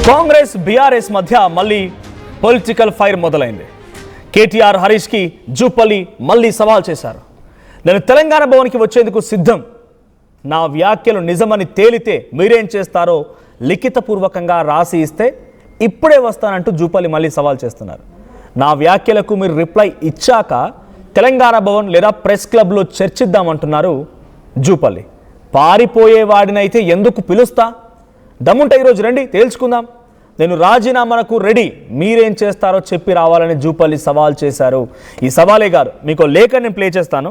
Congress BRS మధ్య మళ్ళీ political fire మొదలైంది. కేటీఆర్ హరీష్కి జూపల్లి మళ్ళీ సవాల్ చేశారు. నేను తెలంగాణ భవన్కి వచ్చేందుకు సిద్ధం, నా వ్యాఖ్యలు నిజమని తేలితే మీరేం చేస్తారో లిఖితపూర్వకంగా రాసి ఇస్తే ఇప్పుడే వస్తానంటూ జూపల్లి మళ్ళీ సవాల్ చేస్తున్నారు. నా వ్యాఖ్యలకు మీరు రిప్లై ఇచ్చాక తెలంగాణ భవన్ లేదా ప్రెస్ క్లబ్లో చర్చిద్దామంటున్నారు జూపల్లి. పారిపోయేవాడినైతే ఎందుకు పిలుస్తా, దమ్ముంటే ఈరోజు రండి తేల్చుకుందాం, నేను రాజీనామాకు రెడీ, మీరేం చేస్తారో చెప్పి రావాలని జూపల్లి సవాల్ చేశారు. ఈ సవాలే కాదు, మీకు లేఖ నేను ప్లే చేస్తాను.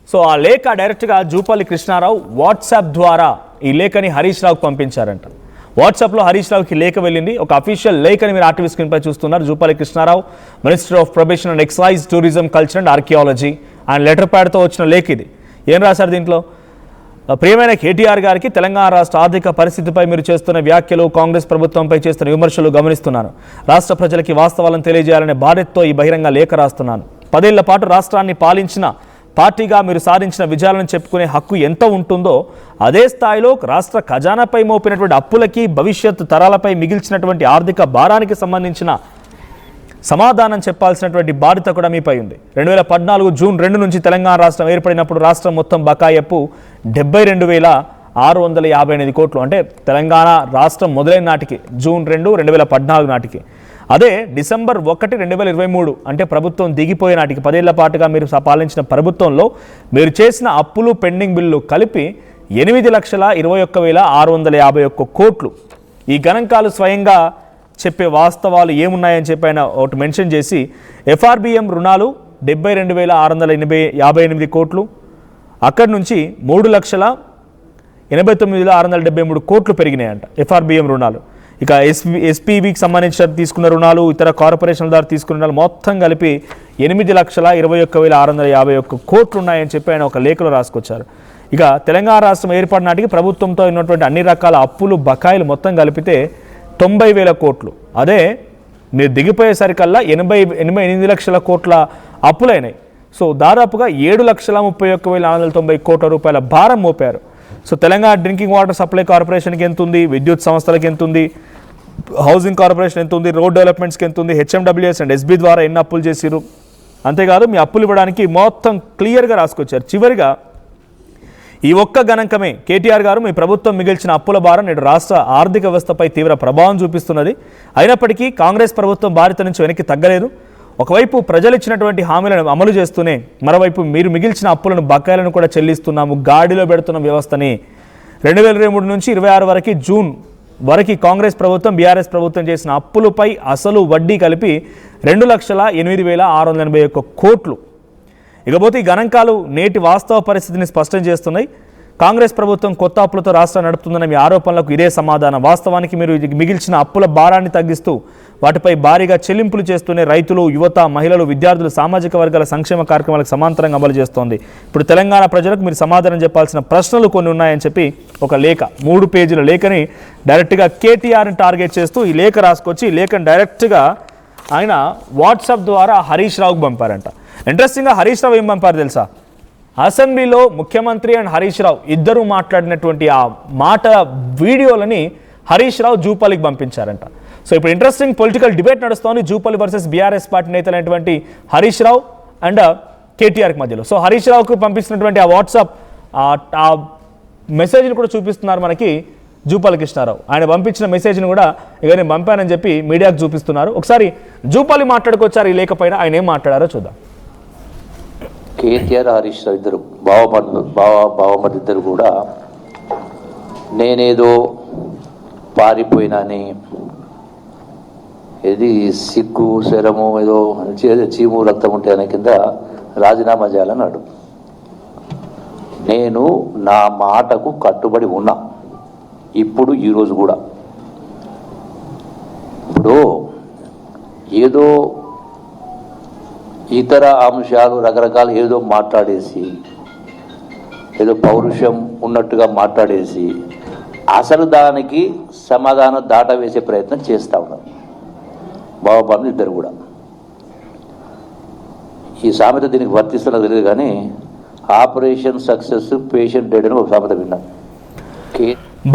సో ఆ లేఖ డైరెక్ట్గా జూపల్లి కృష్ణారావు వాట్సాప్ ద్వారా ఈ లేఖని హరీష్ రావుకి పంపించారంట. వాట్సాప్లో హరీష్ రావుకి లేఖ వెళ్ళింది. ఒక అఫీషియల్ లేఖని మీరు ఆర్టీవీ స్క్రీన్పై చూస్తున్నారు. Jupally Krishnarao, minister of prohibition and excise, tourism, culture and archaeology, ఆయన లెటర్ ప్యాడ్తో వచ్చిన లేఖ ఇది. ఏం రాశారు దీంట్లో? ప్రియమైన కేటీఆర్ గారికి, తెలంగాణ రాష్ట్ర ఆర్థిక పరిస్థితిపై మీరు చేస్తున్న వ్యాఖ్యలు, కాంగ్రెస్ ప్రభుత్వంపై చేస్తున్న విమర్శలు గమనిస్తున్నాను. రాష్ట్ర ప్రజలకి వాస్తవాలను తెలియజేయాలనే బాధ్యతతో ఈ బహిరంగ లేఖ రాస్తున్నాను. 10 ఏళ్ల పాటు రాష్ట్రాన్ని పాలించిన పార్టీగా మీరు సాధించిన విజయాలను చెప్పుకునే హక్కు ఎంత ఉంటుందో అదే స్థాయిలో రాష్ట్ర ఖజానాపై మోపినటువంటి అప్పులకి, భవిష్యత్తు తరాలపై మిగిల్చినటువంటి ఆర్థిక భారానికి సంబంధించిన సమాధానం చెప్పాల్సినటువంటి బాధ్యత కూడా మీపై ఉంది. 2014 జూన్ 2 నుంచి తెలంగాణ రాష్ట్రం ఏర్పడినప్పుడు రాష్ట్రం మొత్తం బకాయి అప్పు 72,658 కోట్లు. అంటే తెలంగాణ రాష్ట్రం మొదలైన నాటికి జూన్ 2, 2014 నాటికి. అదే డిసెంబర్ 1, 2023 అంటే ప్రభుత్వం దిగిపోయే నాటికి 10 ఏళ్ల పాటుగా మీరు పాలించిన ప్రభుత్వంలో మీరు చేసిన అప్పులు, పెండింగ్ బిల్లు కలిపి 8,21,651 కోట్లు. ఈ గణాంకాలు స్వయంగా చెప్పే వాస్తవాలు ఏమున్నాయని చెప్పి ఆయన ఒకటి మెన్షన్ చేసి, ఎఫ్ఆర్బిఎం రుణాలు 72,658 కోట్లు, అక్కడి నుంచి 3,89,673 కోట్లు పెరిగినాయంట ఎఫ్ఆర్బిఎం రుణాలు. ఇక ఎస్పీబీకి సంబంధించిన తీసుకున్న రుణాలు, ఇతర కార్పొరేషన్ల ద్వారా తీసుకున్న రుణాలు మొత్తం కలిపి 8,21,651 కోట్లు ఉన్నాయని చెప్పి ఆయన ఒక లేఖలో రాసుకొచ్చారు. ఇక తెలంగాణ రాష్ట్రం ఏర్పడిన నాటికి ప్రభుత్వంతో ఉన్నటువంటి అన్ని రకాల అప్పులు, బకాయిలు మొత్తం కలిపితే 90,000 కోట్లు. అదే మీరు దిగిపోయేసరికల్లా 88 లక్షల కోట్ల అప్పులైనాయి. సో దాదాపుగా 7,31,490 కోట్ల రూపాయల భారం మోపారు. So Telangana drinking water supply కార్పొరేషన్కి ఎంత ఉంది, విద్యుత్ సంస్థలకి ఎంత ఉంది, హౌసింగ్ కార్పొరేషన్ ఎంత ఉంది, రోడ్ డెవలప్మెంట్స్కి ఎంత ఉంది, హెచ్ఎండబ్ల్యూఎస్ అండ్ ఎస్బీ ద్వారా ఎన్ని అప్పులు చేసిరు, అంతేకాదు మీ అప్పులు ఇవ్వడానికి మొత్తం క్లియర్గా రాసుకొచ్చారు. చివరిగా ఈ ఒక్క గణాంకమే కేటీఆర్ గారు, మీ ప్రభుత్వం మిగిల్చిన అప్పుల భారం నేడు రాష్ట్ర ఆర్థిక వ్యవస్థపై తీవ్ర ప్రభావం చూపిస్తున్నది. అయినప్పటికీ కాంగ్రెస్ ప్రభుత్వం బాధ్యత నుంచి వెనక్కి తగ్గలేదు. ఒకవైపు ప్రజలు ఇచ్చినటువంటి హామీలను అమలు చేస్తూనే మరోవైపు మీరు మిగిల్చిన అప్పులను, బకాయిలను కూడా చెల్లిస్తున్నాము, గాడిలో పెడుతున్న వ్యవస్థని. 2023 నుంచి 26 వరకు జూన్ వరకు కాంగ్రెస్ ప్రభుత్వం, బీఆర్ఎస్ ప్రభుత్వం చేసిన అప్పులపై అసలు వడ్డీ కలిపి 2,08,681 కోట్లు. ఇకపోతే ఈ గణాంకాలు నేటి వాస్తవ పరిస్థితిని స్పష్టం చేస్తున్నాయి. కాంగ్రెస్ ప్రభుత్వం కొత్త అప్పులతో రాష్ట్రాన్ని నడుపుతుందన్న మీ ఆరోపణలకు ఇదే సమాధానం. వాస్తవానికి మీరు మిగిల్చిన అప్పుల భారాన్ని తగ్గిస్తూ వాటిపై భారీగా చెల్లింపులు చేస్తూనే రైతులు, యువత, మహిళలు, విద్యార్థులు, సామాజిక వర్గాల సంక్షేమ కార్యక్రమాలకు సమాంతరంగా అమలు చేస్తోంది. ఇప్పుడు తెలంగాణ ప్రజలకు మీరు సమాధానం చెప్పాల్సిన ప్రశ్నలు కొన్ని ఉన్నాయని చెప్పి ఒక లేఖ, 3 పేజీల లేఖని డైరెక్ట్గా కేటీఆర్ని టార్గెట్ చేస్తూ ఈ లేఖ రాసుకొచ్చి ఈ లేఖను డైరెక్ట్గా ఆయన వాట్సాప్ ద్వారా హరీష్ రావుకి పంపారంట. ఇంట్రెస్టింగ్గా హరీష్ రావు ఏం పంపారు తెలుసా? అసెంబ్లీలో ముఖ్యమంత్రి అండ్ హరీష్ రావు ఇద్దరు మాట్లాడినటువంటి ఆ మాట వీడియోలని హరీష్ రావు జూపల్లికి పంపించారంట. సో ఇప్పుడు ఇంట్రెస్టింగ్ పొలిటికల్ డిబేట్ నడుస్తోంది జూపల్లి వర్సెస్ బీఆర్ఎస్ పార్టీ నేతలైనటువంటి హరీష్ రావు అండ్ కేటీఆర్కి మధ్యలో. సో హరీష్ రావుకు పంపిస్తున్నటువంటి ఆ వాట్సాప్ ఆ మెసేజ్ని కూడా చూపిస్తున్నారు మనకి జూపల్లి కృష్ణారావు. ఆయన పంపించిన మెసేజ్ని కూడా ఇక నేను పంపానని చెప్పి మీడియాకు చూపిస్తున్నారు. ఒకసారి జూపల్లి మాట్లాడుకొచ్చారు ఈ లేఖపైన, ఆయన ఏం మాట్లాడారో చూద్దాం. కేటీఆర్, హరీష్ రావు ఇద్దరు బావమర్ది ఇద్దరు కూడా నేనేదో పారిపోయినాని, ఏది సిగ్గు, శరము, ఏదో చీము, రక్తం ఉంటే అనే కింద రాజీనామా చేయాలన్నాడు. నేను నా మాటకు కట్టుబడి ఉన్నా, ఇప్పుడు ఈరోజు కూడా. ఇప్పుడు ఏదో ఇతర అంశాలు రకరకాలు ఏదో మాట్లాడేసి, ఏదో పౌరుషం ఉన్నట్టుగా మాట్లాడేసి అసలు దానికి సమాధానం దాటవేసే ప్రయత్నం చేస్తూ ఉన్నారు బాబాబాబు ఇద్దరు కూడా. ఈ సామెత దీనికి వర్తిస్తున్నది తెలియదు కానీ ఆపరేషన్ సక్సెస్ పేషెంట్ డెడ్ అని ఒక సామెత విన్నాను.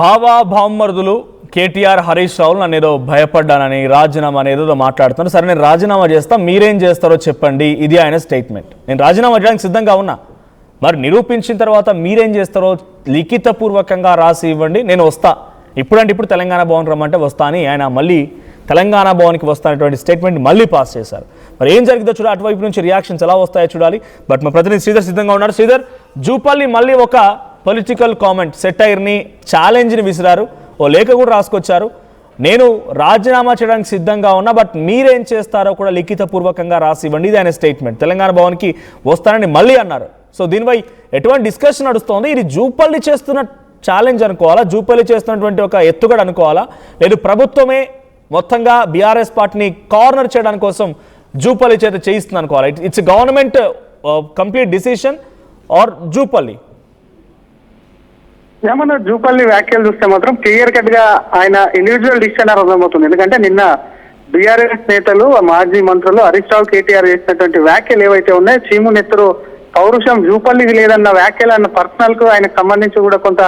బావా బామ్మర్దులు కేటీఆర్ హరీష్ రావు నన్ను ఏదో భయపడ్డానని రాజీనామా అనేది మాట్లాడుతున్నారు. సరే నేను రాజీనామా చేస్తా, మీరేం చేస్తారో చెప్పండి, ఇది ఆయన స్టేట్మెంట్. నేను రాజీనామా చేయడానికి సిద్ధంగా ఉన్నా, మరి నిరూపించిన తర్వాత మీరేం చేస్తారో లిఖితపూర్వకంగా రాసి ఇవ్వండి, నేను వస్తా. ఇప్పుడంటే ఇప్పుడు తెలంగాణ భవన్ రమ్మంటే వస్తా అని ఆయన మళ్ళీ తెలంగాణ భవన్కి వస్తానటువంటి స్టేట్మెంట్ మళ్ళీ పాస్ చేశారు. మరి ఏం జరిగిందో చూడాలి, అటువైపు నుంచి రియాక్షన్స్ ఎలా వస్తాయో చూడాలి. బట్ మా ప్రతినిధి శ్రీధర్ సిద్ధంగా ఉన్నారు. శ్రీధర్, జూపల్లి మళ్ళీ ఒక పొలిటికల్ కామెంట్ సెటైర్ని ఛాలెంజ్ని విసిరారు, ఓ లేఖ కూడా రాసుకొచ్చారు. నేను రాజీనామా చేయడానికి సిద్ధంగా ఉన్నా, బట్ మీరేం చేస్తారో కూడా లిఖితపూర్వకంగా రాసి ఇవ్వండి, ఇది ఆయన స్టేట్మెంట్. తెలంగాణ భవన్కి వస్తానని మళ్ళీ అన్నారు. సో దీనిపై ఎటువంటి డిస్కషన్ నడుస్తోంది? ఇది జూపల్లి చేస్తున్న ఛాలెంజ్ అనుకోవాలా, జూపల్లి చేస్తున్నటువంటి ఒక ఎత్తుగడ అనుకోవాలా, లేదు ప్రభుత్వమే మొత్తంగా బీఆర్ఎస్ పార్టీని కార్నర్ చేయడానికి కోసం జూపల్లి చేత చేయిస్తుంది అనుకోవాలా? It's government complete decision or Jupally? ఏమన్నా జూపల్లి వ్యాఖ్యలు చూస్తే మాత్రం క్లియర్ కట్ గా ఆయన ఇండివిజువల్ డిసిషన్ అర్థమవుతుంది. ఎందుకంటే నిన్న బీఆర్ఎస్ నేతలు, మాజీ మంత్రులు హరీష్ రావు, కేటీఆర్ చేసినటువంటి వ్యాఖ్యలు ఏవైతే ఉన్నాయో, చీము నెత్తరు పౌరుషం జూపల్లికి లేదన్న వ్యాఖ్యలు అన్న పర్సనల్ కు ఆయనకు సంబంధించి కూడా కొంత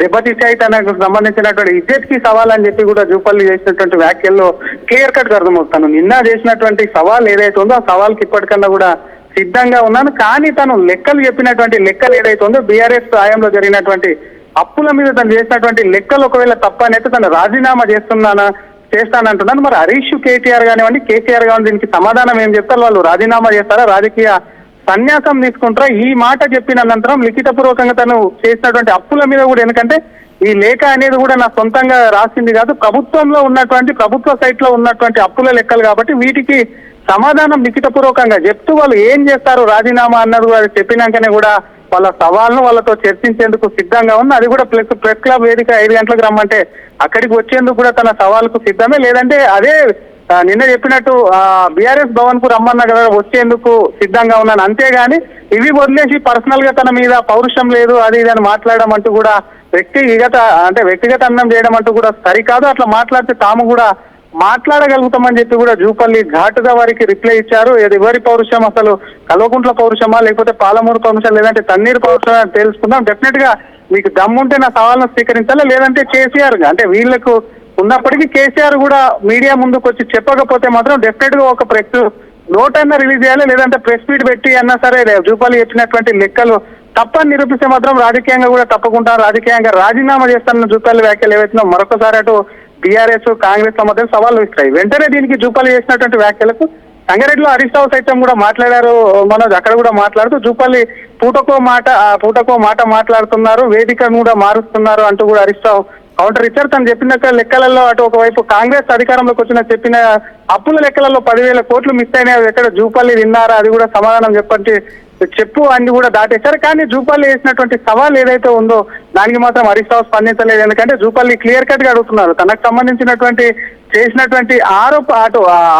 దెబ్బతీసాయి. తనకు సంబంధించినటువంటి ఇజ్జత్ కి సవాల్ అని చెప్పి కూడా జూపల్లి చేసినటువంటి వ్యాఖ్యల్లో క్లియర్ కట్ గా అర్థమవుతాను. నిన్న చేసినటువంటి సవాల్ ఏదైతే ఉందో ఆ సవాల్కి ఇప్పటికన్నా కూడా సిద్ధంగా ఉన్నాను. కానీ తను లెక్కలు చెప్పినటువంటి లెక్కలు ఏదైతే ఉందో బీఆర్ఎస్ హయాంలో జరిగినటువంటి అప్పుల మీద తను చేసినటువంటి లెక్కలు ఒకవేళ తప్పనైతే తను రాజీనామా చేస్తానంటున్నాను. మరి హరీష్, కేటీఆర్ కానివ్వండి, కేసీఆర్ కానివ్వండి, దీనికి సమాధానం ఏం చెప్తారు? వాళ్ళు రాజీనామా చేస్తారా, రాజకీయ సన్యాసం తీసుకుంటారా? ఈ మాట చెప్పిన అనంతరం లిఖితపూర్వకంగా తను చేసినటువంటి అప్పుల మీద కూడా, ఎందుకంటే ఈ లేఖ అనేది కూడా నా సొంతంగా రాసింది కాదు, ప్రభుత్వంలో ఉన్నటువంటి ప్రభుత్వ సైట్ లో ఉన్నటువంటి అప్పుల లెక్కలు కాబట్టి వీటికి సమాధానం లిఖితపూర్వకంగా చెప్తూ వాళ్ళు ఏం చేస్తారు రాజీనామా అన్నది కూడా చెప్పినాకనే కూడా వాళ్ళ సవాల్ను వాళ్ళతో చర్చించేందుకు సిద్ధంగా ఉంది. అది కూడా ప్రెస్ క్లబ్ వేదిక 5 గంటలకు రమ్మంటే అక్కడికి వచ్చేందుకు కూడా తన సవాల్కు సిద్ధమే. లేదంటే అదే నిన్న చెప్పినట్టు బీఆర్ఎస్ భవన్ కు రమ్మన్నా కదా, వచ్చేందుకు సిద్ధంగా ఉన్నాను. అంతేగాని ఇవి వదిలేసి పర్సనల్ గా తన మీద పౌరుషం లేదు అది ఇది అని మాట్లాడడం అంటూ కూడా వ్యక్తిగత అన్నం చేయడం అంటూ కూడా సరికాదు. అట్లా మాట్లాడితే తాము కూడా మాట్లాడగలుగుతామని చెప్పి కూడా జూపల్లి ఘాటుగా వారికి రిప్లై ఇచ్చారు. ఎవరి పౌరుషం, అసలు కల్వకుంట్ల పౌరుషమా లేకపోతే పాలమూరు పౌరుషం లేదంటే తన్నీరు పౌరుషం తెలుసుకుందాం. డెఫినెట్ గా మీకు దమ్ముంటే నా సవాల్ను స్వీకరించాలా, లేదంటే కేసీఆర్ అంటే వీళ్లకు ఉన్నప్పటికీ కేసీఆర్ కూడా మీడియా ముందుకు వచ్చి చెప్పకపోతే మాత్రం డెఫినెట్ గా ఒక ప్రెస్ నోట్ అయినా రిలీజ్ చేయాలి, లేదంటే ప్రెస్ మీట్ పెట్టి అన్నా సరే జూపల్లి చెప్పినటువంటి లెక్కలు తప్పని నిరూపిస్తే మాత్రం రాజకీయంగా కూడా తప్పకుండా రాజకీయంగా రాజీనామా చేస్తానన్న జూపల్లి వ్యాఖ్యలు ఏవైతే మరొకసారి అటు బీఆర్ఎస్, కాంగ్రెస్ మధ్య సవాళ్ళు ఇస్తాయి. వెంటనే దీనికి జూపల్లి చేసినటువంటి వ్యాఖ్యలకు సంగారెడ్డిలో హరీష్ రావు సైతం కూడా మాట్లాడారు. మనోజ్ అక్కడ కూడా మాట్లాడుతూ జూపల్లి పూటకో మాట మాట్లాడుతున్నారు, వేదికను కూడా మారుస్తున్నారు అంటూ కూడా హరీష్ రావు కౌంటర్ ఇచ్చారు. తను చెప్పిన లెక్కలలో అటు ఒకవైపు కాంగ్రెస్ అధికారంలోకి వచ్చిన చెప్పిన అప్పుల లెక్కలలో 10,000 కోట్లు మిస్ అయినాయి, ఎక్కడ జూపల్లి విన్నారా, అది కూడా సమాధానం చెప్పు అని కూడా దాటేశారు. కానీ జూపల్లి వేసినటువంటి సవాల్ ఏదైతే ఉందో దానికి మాత్రం హరీష్ రావు స్పందించలేదు. ఎందుకంటే జూపల్లి క్లియర్ కట్ గా అడుగుతున్నారు, తనకు సంబంధించినటువంటి చేసినటువంటి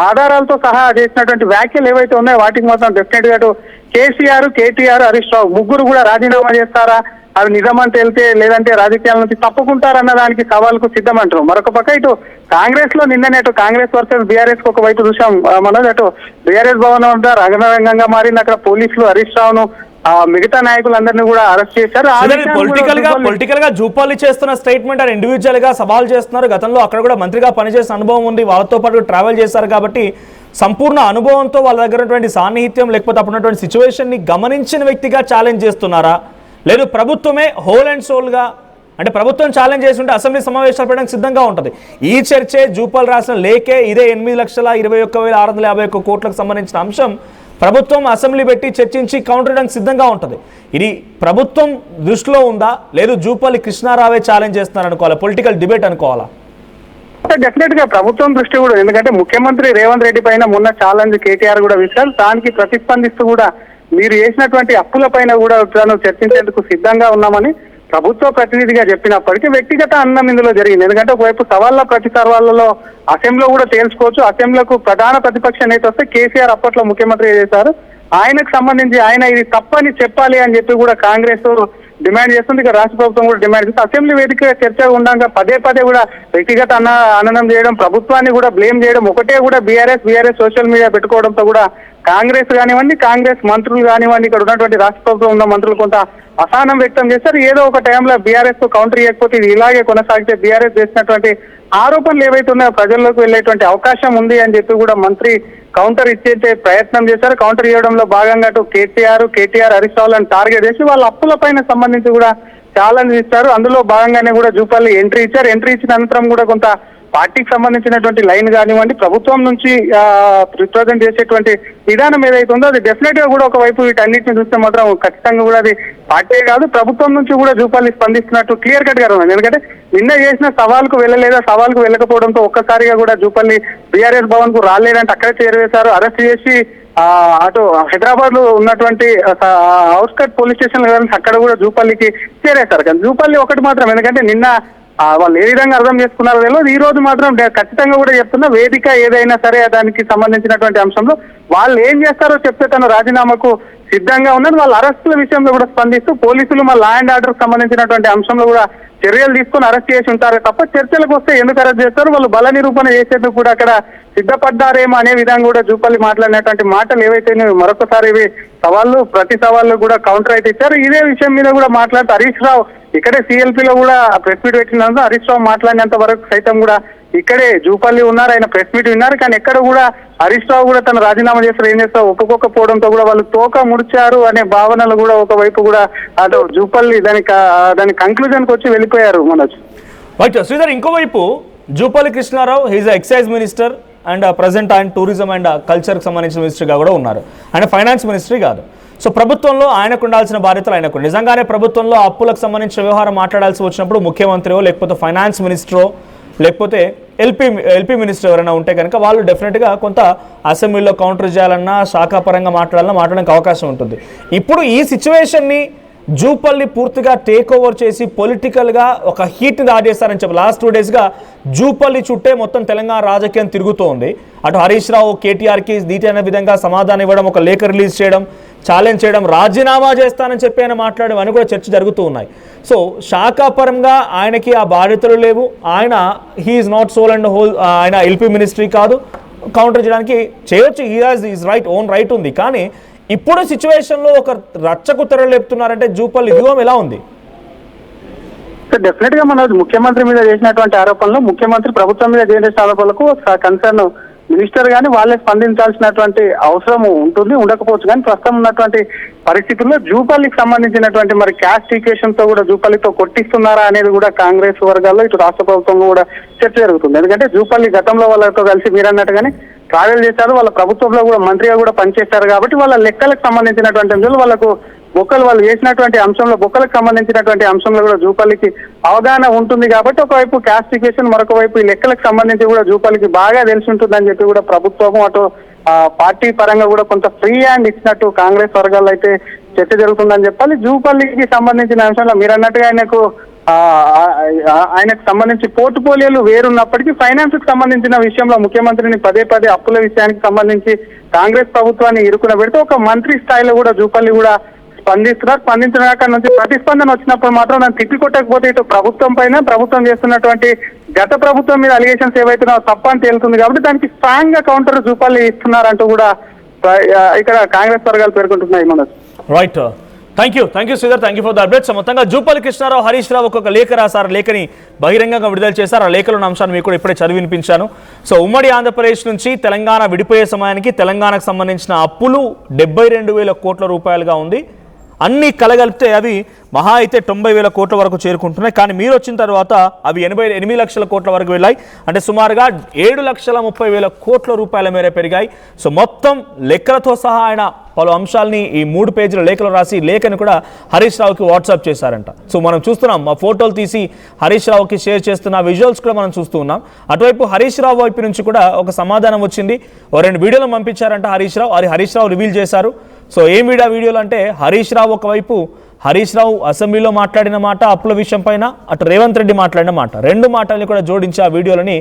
ఆధారాలతో సహా చేసినటువంటి వ్యాఖ్యలు ఏవైతే ఉన్నాయో వాటికి మాత్రం డెఫినెట్ గా అటు కేసీఆర్, కేటీఆర్, హరీష్ రావు ముగ్గురు కూడా రాజీనామా చేస్తారా, అది నిజమంటే వెళ్తే, లేదంటే రాజకీయాల నుంచి తప్పుకుంటారన్న దానికి సవాల్కు సిద్ధమంటారు. మరొక పక్క ఇటు కాంగ్రెస్ లో నిన్ననే అటు కాంగ్రెస్ వర్సెస్ బీఆర్ఎస్ కు ఒకవైపు చూసాం మనోజ్. అటు బీఆర్ఎస్ భవన్ వద్ద రంగరంగంగా మారింది. అక్కడ పోలీసులు హరీష్ రావును మిగతా నాయకులందరినీ కూడా అరెస్ట్ చేశారు. పొలిటికల్ గా జూపల్లి చేస్తున్న స్టేట్మెంట్ అని ఇండివిజువల్ గా సవాల్ చేస్తున్నారు. గతంలో అక్కడ కూడా మంత్రిగా పనిచేసిన అనుభవం ఉంది, వాళ్ళతో పాటు ట్రావెల్ చేశారు కాబట్టి సంపూర్ణ అనుభవంతో వాళ్ళ దగ్గర ఉన్నటువంటి సాన్నిహిత్యం లేకపోతే అప్పుడున్నటువంటి సిచ్యువేషన్ ని గమనించిన వ్యక్తిగా ఛాలెంజ్ చేస్తున్నారా, లేదు ప్రభుత్వమే హోల్ అండ్ సోల్ గా, అంటే ప్రభుత్వం ఛాలెంజ్ చేసి ఉంటే అసెంబ్లీ సమావేశాలు పెట్టడానికి సిద్ధంగా ఉంటుంది. ఈ చర్చే జూపల్లి రాసిన లేఖే, ఇదే 8,21,651 కోట్లకు సంబంధించిన అంశం ప్రభుత్వం అసెంబ్లీ పెట్టి చర్చించి కౌంటర్ చేయడానికి సిద్ధంగా ఉంటుంది. ఇది ప్రభుత్వం దృష్టిలో ఉందా, లేదు జూపల్లి కృష్ణారావే ఛాలెంజ్ చేస్తున్నారు అనుకోవాలా, పొలిటికల్ డిబేట్ అనుకోవాలా? డెఫినెట్ గా ప్రభుత్వం దృష్టి కూడా, ఎందుకంటే ముఖ్యమంత్రి రేవంత్ రెడ్డి పైన మొన్న ఛాలెంజ్ కేటీఆర్ కూడా విసిరారు. దానికి ప్రతిస్పందిస్తూ కూడా మీరు చేసినటువంటి అప్పుల పైన కూడా చర్చించేందుకు సిద్ధంగా ఉన్నామని ప్రభుత్వ ప్రతినిధిగా చెప్పినప్పటికీ వ్యక్తిగత అన్నం ఇందులో జరిగింది. ఎందుకంటే ఒకవైపు సవాళ్ళ ప్రతి సవాళ్లలో అసెంబ్లీలో కూడా తేల్చుకోవచ్చు. అసెంబ్లీలకు ప్రధాన ప్రతిపక్ష నేత వస్తే కేసీఆర్ అప్పట్లో ముఖ్యమంత్రి చేశారు, ఆయనకు సంబంధించి ఆయన ఇది తప్పని చెప్పాలి అని చెప్పి కూడా కాంగ్రెస్ డిమాండ్ చేస్తుంది. ఇక రాష్ట్ర ప్రభుత్వం కూడా డిమాండ్ చేస్తుంది. అసెంబ్లీ వేదిక చర్చ ఉండగా పదే కూడా వ్యక్తిగత ఆనందం చేయడం, ప్రభుత్వాన్ని కూడా బ్లేమ్ చేయడం, ఒకటే కూడా బీఆర్ఎస్ సోషల్ మీడియా పెట్టుకోవడంతో కూడా కాంగ్రెస్ కానివ్వండి, కాంగ్రెస్ మంత్రులు కానివ్వండి, ఇక్కడ ఉన్నటువంటి రాష్ట్ర ప్రభుత్వం ఉన్న మంత్రులు కొంత అసహనం వ్యక్తం చేస్తారు. ఏదో ఒక టైంలో బీఆర్ఎస్ కౌంటర్ చేయకపోతే ఇది ఇలాగే కొనసాగితే బీఆర్ఎస్ చేసినటువంటి ఆరోపణలు ఏవైతే ఉన్నాయో ప్రజల్లోకి వెళ్లేటువంటి అవకాశం ఉంది అని చెప్పి కూడా మంత్రి కౌంటర్ ఇచ్చే ప్రయత్నం చేశారు. కౌంటర్ ఇవ్వడంలో భాగంగా అటు కేటీఆర్ హరీష్ రావులను టార్గెట్ చేసి వాళ్ళ అప్పుల పైన సంబంధించి కూడా ఛాలెంజ్ ఇచ్చారు. అందులో భాగంగానే కూడా జూపల్లి ఎంట్రీ ఇచ్చారు. ఎంట్రీ ఇచ్చిన అనంతరం కూడా కొంత పార్టీకి సంబంధించినటువంటి లైన్ కానివ్వండి, ప్రభుత్వం నుంచి రిప్రజెంట్ చేసేటువంటి విధానం ఏదైతే ఉందో అది డెఫినెట్ గా కూడా ఒకవైపు వీటన్నిటిని చూస్తే మాత్రం ఖచ్చితంగా కూడా అది పార్టీ కాదు, ప్రభుత్వం నుంచి కూడా జూపల్లి స్పందిస్తున్నట్టు క్లియర్ కట్ గా ఉంది. ఎందుకంటే నిన్న చేసిన సవాల్కు వెళ్ళలేదా, సవాల్కు వెళ్ళకపోవడంతో ఒక్కసారిగా కూడా జూపల్లి బీఆర్ఎస్ భవన్ కు రాలేదంటే అక్కడే చేరవేశారు. అరెస్ట్ చేసి అటు హైదరాబాద్ లో ఉన్నటువంటి అవుట్స్కట్ పోలీస్ స్టేషన్ అక్కడ కూడా జూపల్లికి చేరేశారు. కానీ జూపల్లి ఒకటి మాత్రం, ఎందుకంటే నిన్న వాళ్ళు ఏ విధంగా అర్థం చేసుకున్నారో తెలియదు, ఈ రోజు మాత్రం ఖచ్చితంగా కూడా చెప్తున్నా వేదిక ఏదైనా సరే దానికి సంబంధించినటువంటి అంశంలో వాళ్ళు ఏం చేస్తారో చెప్తే తన రాజీనామాకు సిద్ధంగా ఉన్నది. వాళ్ళ అరెస్టుల విషయంలో కూడా స్పందిస్తూ పోలీసులు మా లా అండ్ ఆర్డర్ సంబంధించినటువంటి అంశంలో కూడా చర్యలు తీసుకుని అరెస్ట్ చేసి ఉంటారు తప్ప చర్చలకు వస్తే ఎందుకు అరెస్ట్ చేస్తారు, వాళ్ళు బల నిరూపణ చేసేందుకు కూడా అక్కడ సిద్ధపడ్డారేమో అనే విధంగా కూడా జూపల్లి మాట్లాడినటువంటి మాటలు ఏవైతే మరొకసారి ఇవి ప్రతి సవాళ్ళు కూడా కౌంటర్ అయితే ఇచ్చారు. ఇదే విషయం మీద కూడా మాట్లాడుతూ హరీష్ రావు ఇక్కడే సిఎల్పీలో కూడా ప్రెస్ మీట్ పెట్టినందుకు హరీష్ రావు మాట్లాడినంత వరకు సైతం కూడా ఇక్కడే జూపల్లి ఉన్నారు, ఆయన ప్రెస్ మీట్ విన్నారు. కానీ ఎక్కడ కూడా హరీష్ రావు కూడా తన రాజీనామా చేస్తారు, ఏం చేస్తారో ఒప్పుకోకపోవడంతో కూడా వాళ్ళు తోక ముడిచారు అనే భావనలు కూడా ఒకవైపు కూడా అటు జూపల్లి దాని కంక్లూజన్కి వచ్చి వెళ్ళిపోయారు. మనోజ్ రైట్ శ్రీధర్, ఇంకోవైపు Jupally Krishnarao he's excise minister and present ఆయన టూరిజం అండ్ కల్చర్కి సంబంధించిన మినిస్టర్గా కూడా ఉన్నారు. ఆయన ఫైనాన్స్ మినిస్ట్రీ కాదు. సో ప్రభుత్వంలో ఆయనకు ఉండాల్సిన బాధ్యతలు ఆయనకు, నిజంగానే ప్రభుత్వంలో అప్పులకు సంబంధించిన వ్యవహారం మాట్లాడాల్సి వచ్చినప్పుడు ముఖ్యమంత్రియో లేకపోతే ఫైనాన్స్ మినిస్టరో లేకపోతే ఎల్పీ మినిస్టర్ ఎవరైనా ఉంటే కనుక వాళ్ళు డెఫినెట్గా కొంత అసెంబ్లీలో కౌంటర్ చేయాలన్నా శాఖాపరంగా మాట్లాడడానికి అవకాశం ఉంటుంది. ఇప్పుడు ఈ సిచ్యువేషన్ని జూపల్లి పూర్తిగా టేక్ ఓవర్ చేసి పొలిటికల్గా ఒక హీట్ని దాటేస్తారని చెప్పి లాస్ట్ 2 డేస్గా జూపల్లి చుట్టే మొత్తం తెలంగాణ రాజకీయం తిరుగుతోంది. అటు హరీష్ రావు కేటీఆర్కి దీటైన విధంగా సమాధానం ఇవ్వడం, ఒక లేఖ రిలీజ్ చేయడం, ఛాలెంజ్ చేయడం, రాజీనామా చేస్తానని చెప్పి ఆయన మాట్లాడడం అని కూడా చర్చ జరుగుతూ ఉన్నాయి. సో శాఖాపరంగా ఆయనకి ఆ బాధ్యతలు లేవు, ఆయన he is not sole and whole, ఆయన ఎల్పీ మినిస్ట్రీ కాదు, కౌంటర్ చేయడానికి చేయొచ్చు, he has is right, own right ఉంది. కానీ ఇప్పుడు సిచ్యువేషన్లో ఒక రచ్చకు తెరలేపుతున్నారంటే జూపల్లి వ్యూహం ఎలా ఉంది? డెఫినెట్ గా మన ముఖ్యమంత్రి మీద చేసినటువంటి ఆరోపణలు, ముఖ్యమంత్రి ప్రభుత్వం మీద చేసిన ఆరోపణలకు కన్సర్న్ మినిస్టర్ గానీ వాళ్ళే స్పందించాల్సినటువంటి అవసరం ఉండకపోవచ్చు. కానీ ప్రస్తుతం ఉన్నటువంటి పరిస్థితుల్లో జూపల్లికి సంబంధించినటువంటి మరి క్యాస్ట్ ఈక్వేషన్ తో కూడా జూపల్లితో కొట్టిస్తున్నారా అనేది కూడా కాంగ్రెస్ వర్గాల్లో ఇటు రాష్ట్ర ప్రభుత్వంలో కూడా చర్చ జరుగుతుంది. ఎందుకంటే జూపల్లి గతంలో వాళ్ళతో కలిసి మీరన్నట్టుగానే ట్రావెల్ చేశారు, వాళ్ళ ప్రభుత్వంలో కూడా మంత్రిగా కూడా పనిచేశారు. కాబట్టి వాళ్ళ లెక్కలకు సంబంధించినటువంటి అంశాలు వాళ్ళకు వాళ్ళు చేసినటువంటి అంశంలో బొక్కలకు సంబంధించినటువంటి అంశంలో కూడా జూపల్లికి అవగాహన ఉంటుంది. కాబట్టి ఒకవైపు క్యాస్ట్ ఈక్వేషన్, మరొక వైపు ఈ లెక్కలకు సంబంధించి కూడా జూపల్లికి బాగా తెలిసి ఉంటుందని చెప్పి కూడా ప్రభుత్వము అటు పార్టీ పరంగా కూడా కొంత ఫ్రీ హ్యాండ్ ఇచ్చినట్టు కాంగ్రెస్ వర్గాల్లో అయితే చర్చ జరుగుతుందని చెప్పాలి. జూపల్లికి సంబంధించిన అంశంలో మీరు అన్నట్టుగా ఆయనకు సంబంధించి పోర్ట్ఫోలియోలు వేరున్నప్పటికీ ఫైనాన్స్ కు సంబంధించిన విషయంలో ముఖ్యమంత్రిని పదే అప్పుల విషయానికి సంబంధించి కాంగ్రెస్ ప్రభుత్వాన్ని ఇరుకున పెడితే ఒక మంత్రి స్థాయిలో కూడా జూపల్లి కూడా స్పందించిన నుంచి ప్రతిస్పందన వచ్చినప్పుడు మాత్రం నన్ను తిప్పికొట్టకపోతే ఇటు ప్రభుత్వం చేస్తున్నటువంటి గత ప్రభుత్వం మీద అలిగేషన్స్ ఏవైతున్నాయో తప్పని తేలుతుంది. కాబట్టి దానికి స్ట్రాంగ్ గా కౌంటర్ జూపల్లి ఇస్తున్నారంటూ కూడా ఇక్కడ కాంగ్రెస్ వర్గాలు పేర్కొంటున్నాయి. Manoj right, thank you Sridhar, thank you for the updates. మొత్తంగా జూపల్లి కృష్ణారావు హరీష్ రావు ఒక లేఖ రాశారు, లేఖని బహిరంగంగా విడుదల చేశారు. ఆ లేఖలో ఉన్న అంశాన్ని మీకు కూడా ఇప్పుడే చదివి వినిపించాను. సో ఉమ్మడి ఆంధ్రప్రదేశ్ నుంచి తెలంగాణ విడిపోయే సమయానికి తెలంగాణకు సంబంధించిన అప్పులు 72,000 కోట్ల రూపాయలుగా ఉంది. అన్నీ కలగలిపితే అవి మహా అయితే 90,000 కోట్ల వరకు చేరుకుంటున్నాయి. కానీ మీరు వచ్చిన తర్వాత అవి 88 లక్షల కోట్ల వరకు వెళ్ళాయి. అంటే సుమారుగా 7,30,000 కోట్ల రూపాయల మేర పెరిగాయి. సో మొత్తం లెక్కలతో సహా ఆయన పలు అంశాలని ఈ 3 పేజీల లేఖలో రాసి లేఖని కూడా హరీష్ రావుకి వాట్సాప్ చేశారంట. సో మనం చూస్తున్నాం, మా ఫోటోలు తీసి హరీష్ రావుకి షేర్ చేస్తున్న విజువల్స్ కూడా మనం చూస్తూ ఉన్నాం. అటువైపు హరీష్ రావు వైపు నుంచి కూడా ఒక సమాధానం వచ్చింది. 2 వీడియోలు పంపించారంట హరీష్ రావు, అది హరీష్ రావు రివీల్ చేశారు. సో ఏం వీడియోలు అంటే హరీష్ రావు ఒకవైపు హరీష్ రావు అసెంబ్లీలో మాట్లాడిన మాట అప్పుల విషయం పైన, అటు రేవంత్ రెడ్డి మాట్లాడిన మాట, 2 మాటల్ని కూడా జోడించి ఆ వీడియోలని